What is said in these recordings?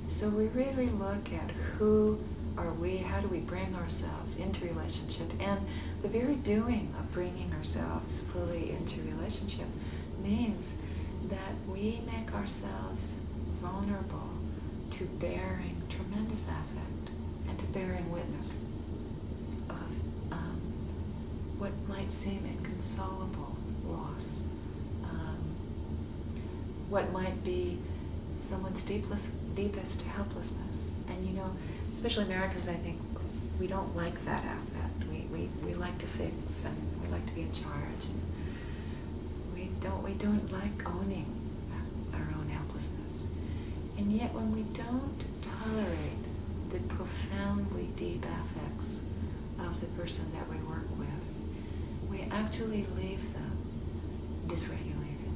So we really look at who are we, how do we bring ourselves into relationship, and the very doing of bringing ourselves fully into relationship means that we make ourselves vulnerable to bearing tremendous affect and to bearing witness of what might seem inconsolable loss, what might be someone's deepest helplessness. And especially Americans, I think, we don't like that affect. We like to fix, and we like to be in charge, and we don't like owning our own helplessness. And yet when we don't tolerate the profoundly deep affects of the person that we work with, we actually leave them dysregulated.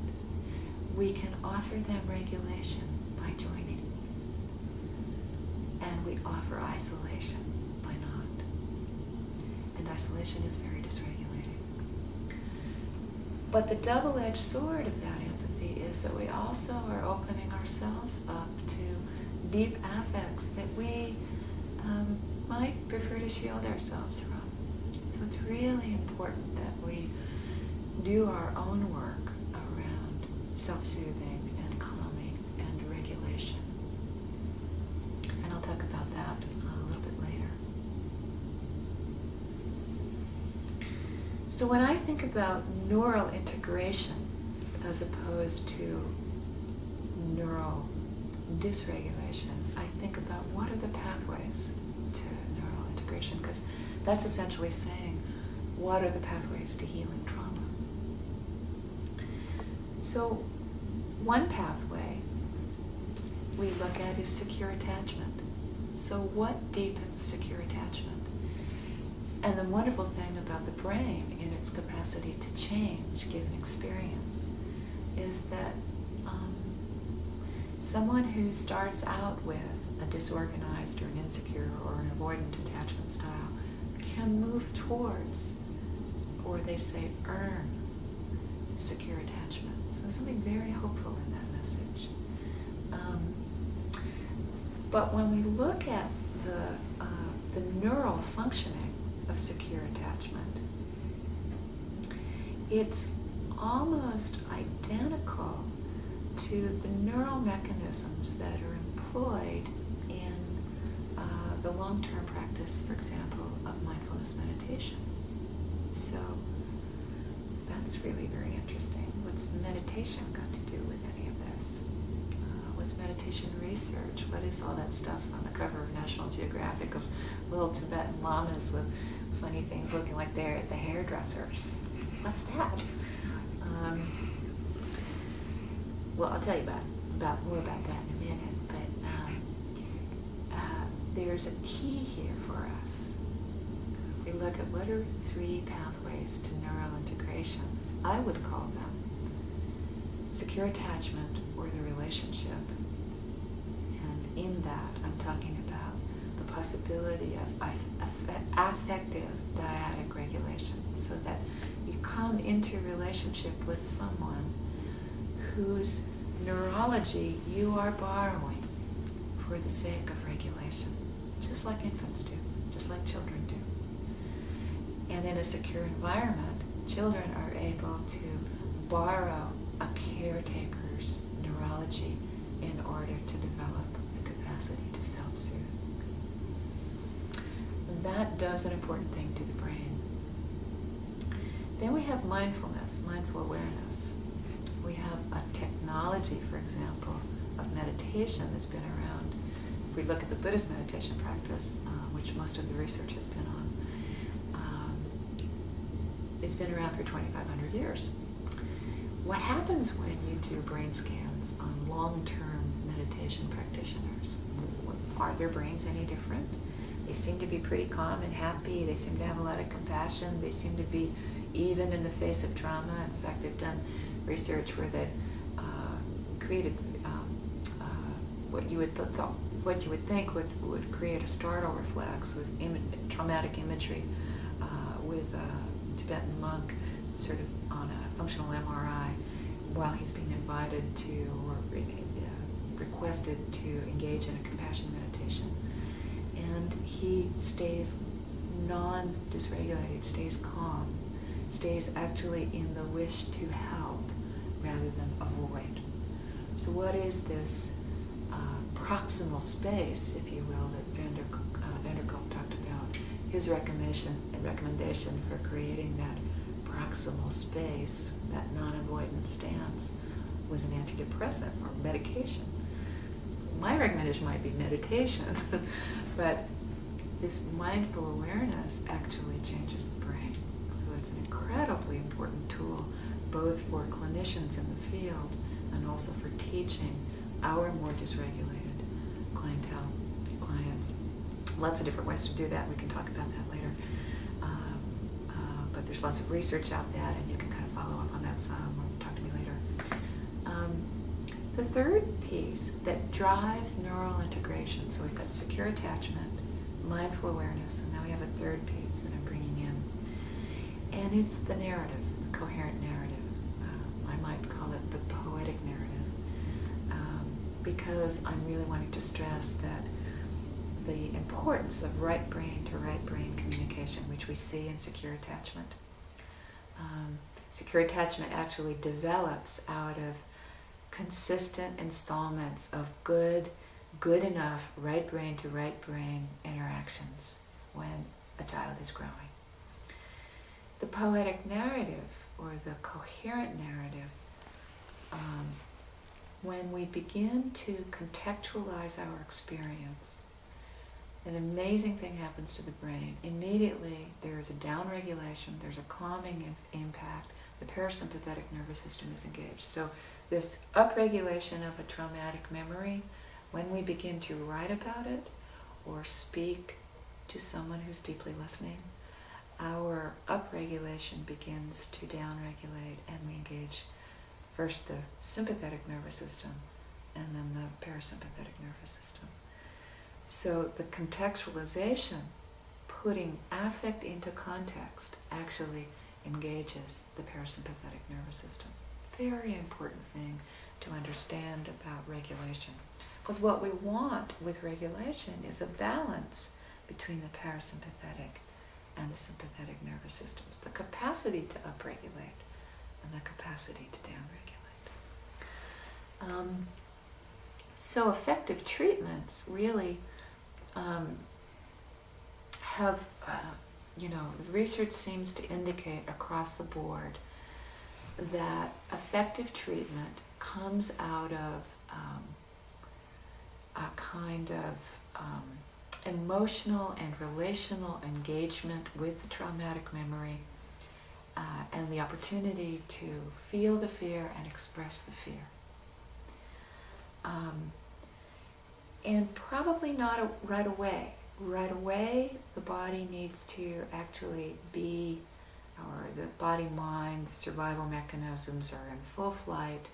We can offer them regulation by joining, and we offer isolation by not. And isolation is very dysregulating. But the double-edged sword of that empathy is that we also are opening ourselves up to deep affects that we might prefer to shield ourselves from. So it's really important that we do our own work around self-soothing and calming and regulation. And I'll talk about that a little bit later. So when I think about neural integration as opposed to neural dysregulation, I think about what are the pathways to neural integration, because that's essentially saying, what are the pathways to healing trauma? So one pathway we look at is secure attachment. So what deepens secure attachment? And the wonderful thing about the brain in its capacity to change given experience is that someone who starts out with a disorganized or an insecure or an avoidant attachment style can move towards, or they say earn, secure attachment. So there's something very hopeful in that message. But when we look at the neural functioning of secure attachment, it's almost identical to the neural mechanisms that are employed in the long-term practice, for example, of mindfulness meditation. So that's really very interesting. What's meditation got to do with any of this? What's meditation research? What is all that stuff on the cover of National Geographic of little Tibetan lamas with funny things looking like they're at the hairdressers? What's that? Well, I'll tell you more about that in a minute, but there's a key here for us. We look at what are 3 pathways to neural integration. I would call them secure attachment or the relationship. And in that, I'm talking about the possibility of affective dyadic regulation, so that you come into relationship with someone whose neurology you are borrowing for the sake of regulation, just like infants do, just like children do. And in a secure environment, children are able to borrow a caretaker's neurology in order to develop the capacity to self-soothe. And that does an important thing to the brain. Then we have mindfulness, mindful awareness. We have a technology, for example, of meditation that's been around. If we look at the Buddhist meditation practice, which most of the research has been on, it's been around for 2,500 years. What happens when you do brain scans on long-term meditation practitioners? Are their brains any different? They seem to be pretty calm and happy. They seem to have a lot of compassion. They seem to be even in the face of trauma. In fact, they've done research where they've created what you would think would create a startle reflex with traumatic imagery with a Tibetan monk sort of on a functional MRI while he's being invited to, or requested to engage in a compassion meditation. And he stays non-dysregulated, stays calm, stays actually in the wish to help rather than avoid. So what is this proximal space, if you will, that van der Kolk talked about? His recommendation for creating that proximal space, that non-avoidant stance, was an antidepressant or medication. My recommendation might be meditation, but this mindful awareness actually changes the brain. So it's an incredibly important tool, both for clinicians in the field and also for teaching our more dysregulated clients. Lots of different ways to do that. We can talk about that later. But there's lots of research out that, and you can kind of follow up on that some or talk to me later. The third piece that drives neural integration, so we've got secure attachment, mindful awareness, and now we have a third piece that I'm bringing in. And it's the narrative, the coherent narrative. I might call it the poetic narrative, because I'm really wanting to stress that the importance of right brain to right brain communication, which we see in secure attachment. Secure attachment actually develops out of consistent installments of good enough right brain to right brain interactions when a child is growing. The poetic narrative, or the coherent narrative, when we begin to contextualize our experience, an amazing thing happens to the brain. Immediately there is a downregulation, there's a calming impact, the parasympathetic nervous system is engaged. So this upregulation of a traumatic memory, when we begin to write about it or speak to someone who's deeply listening, our upregulation begins to downregulate, and we engage first the sympathetic nervous system and then the parasympathetic nervous system. So the contextualization, putting affect into context, actually engages the parasympathetic nervous system. Very important thing to understand about regulation. Because what we want with regulation is a balance between the parasympathetic and the sympathetic nervous systems, the capacity to upregulate and the capacity to downregulate. So effective treatments really have, research seems to indicate across the board that effective treatment comes out of a kind of emotional and relational engagement with the traumatic memory, and the opportunity to feel the fear and express the fear. And probably not right away. Right away, the body needs to actually be, or the body-mind, the survival mechanisms are in full flight,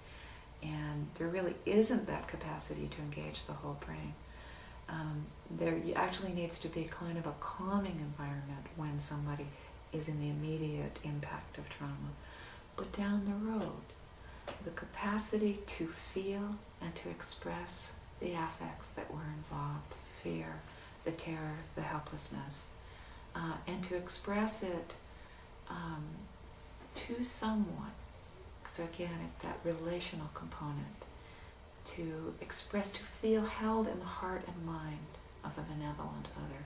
and there really isn't that capacity to engage the whole brain. There actually needs to be kind of a calming environment when somebody is in the immediate impact of trauma. But down the road, the capacity to feel and to express the affects that were involved, fear, the terror, the helplessness, and to express it to someone. So again, it's that relational component, to express, to feel held in the heart and mind of a benevolent other.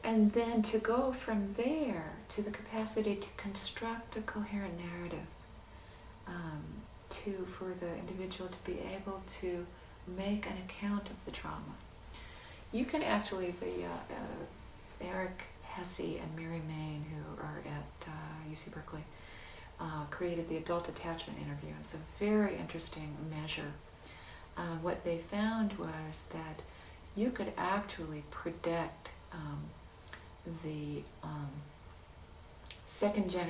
And then to go from there to the capacity to construct a coherent narrative, for the individual to be able to make an account of the trauma. You can actually, Eric Hesse and Mary Main, who are at UC Berkeley, created the adult attachment interview. It's a very interesting measure. What they found was that you could actually predict the second generation